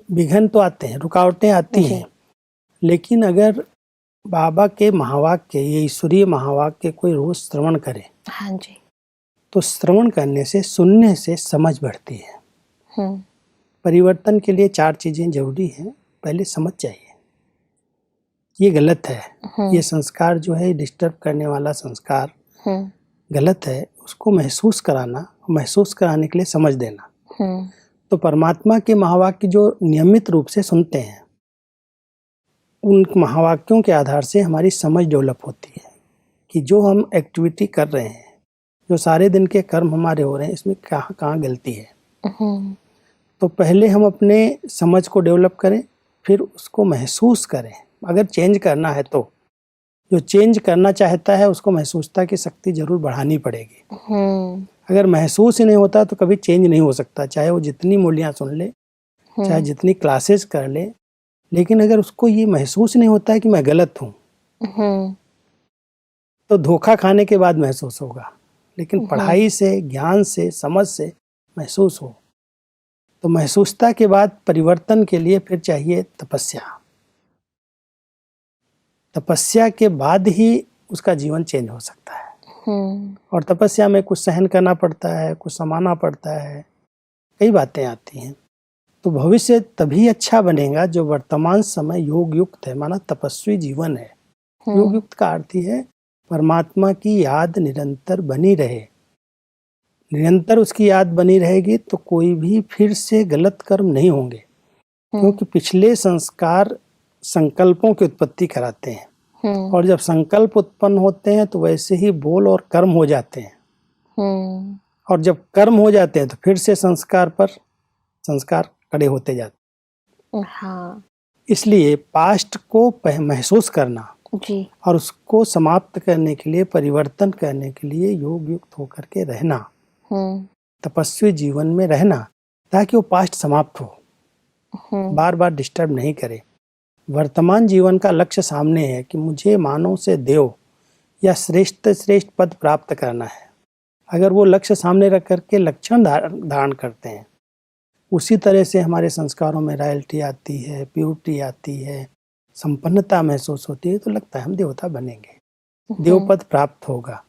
विघ्न तो आते हैं, रुकावटें आती हैं, लेकिन अगर बाबा के महावाक्य, ये ईश्वरीय महावाक्य कोई रोज श्रवण करे, हाँ जी, तो श्रवण करने से, सुनने से समझ बढ़ती है। परिवर्तन के लिए 4 चीजें जरूरी हैं। पहले समझ चाहिए, ये गलत है, ये संस्कार जो है डिस्टर्ब करने वाला संस्कार गलत है, उसको महसूस कराना, महसूस कराने के लिए समझ देना। तो परमात्मा के महावाक्य जो नियमित रूप से सुनते हैं, उन महावाक्यों के आधार से हमारी समझ डेवलप होती है कि जो हम एक्टिविटी कर रहे हैं, जो सारे दिन के कर्म हमारे हो रहे हैं, इसमें कहाँ कहाँ गलती है। तो पहले हम अपने समझ को डेवलप करें, फिर उसको महसूस करें। अगर चेंज करना है तो जो चेंज करना चाहता है उसको महसूसता की शक्ति जरूर बढ़ानी पड़ेगी। अगर महसूस ही नहीं होता तो कभी चेंज नहीं हो सकता, चाहे वो जितनी मूल्यां सुन ले, चाहे जितनी क्लासेस कर ले, लेकिन अगर उसको ये महसूस नहीं होता है कि मैं गलत हूँ, तो धोखा खाने के बाद महसूस होगा। लेकिन पढ़ाई से, ज्ञान से, समझ से महसूस हो, तो महसूसता के बाद परिवर्तन के लिए फिर चाहिए तपस्या। तपस्या के बाद ही उसका जीवन चेंज हो सकता है। और तपस्या में कुछ सहन करना पड़ता है, कुछ समाना पड़ता है, कई बातें आती हैं। तो भविष्य तभी अच्छा बनेगा जो वर्तमान समय योग युक्त है, माना तपस्वी जीवन है। योग युक्त का अर्थ ही है परमात्मा की याद निरंतर बनी रहे। निरंतर उसकी याद बनी रहेगी तो कोई भी फिर से गलत कर्म नहीं होंगे, क्योंकि पिछले संस्कार संकल्पों की उत्पत्ति कराते हैं, और जब संकल्प उत्पन्न होते हैं तो वैसे ही बोल और कर्म हो जाते हैं, और जब कर्म हो जाते हैं तो फिर से संस्कार पर संस्कार खड़े होते जाते हैं। इसलिए पास्ट को महसूस करना जी, और उसको समाप्त करने के लिए, परिवर्तन करने के लिए योग युक्त होकर के रहना, तपस्वी जीवन में रहना, ताकि वो पास्ट समाप्त हो, बार बार डिस्टर्ब नहीं करे। वर्तमान जीवन का लक्ष्य सामने है कि मुझे मानव से देव या श्रेष्ठ श्रेष्ठ पद प्राप्त करना है। अगर वो लक्ष्य सामने रख करके लक्षण धारण करते हैं, उसी तरह से हमारे संस्कारों में रॉयल्टी आती है, प्योरिटी आती है, संपन्नता महसूस होती है, तो लगता है हम देवता बनेंगे, देव पद प्राप्त होगा।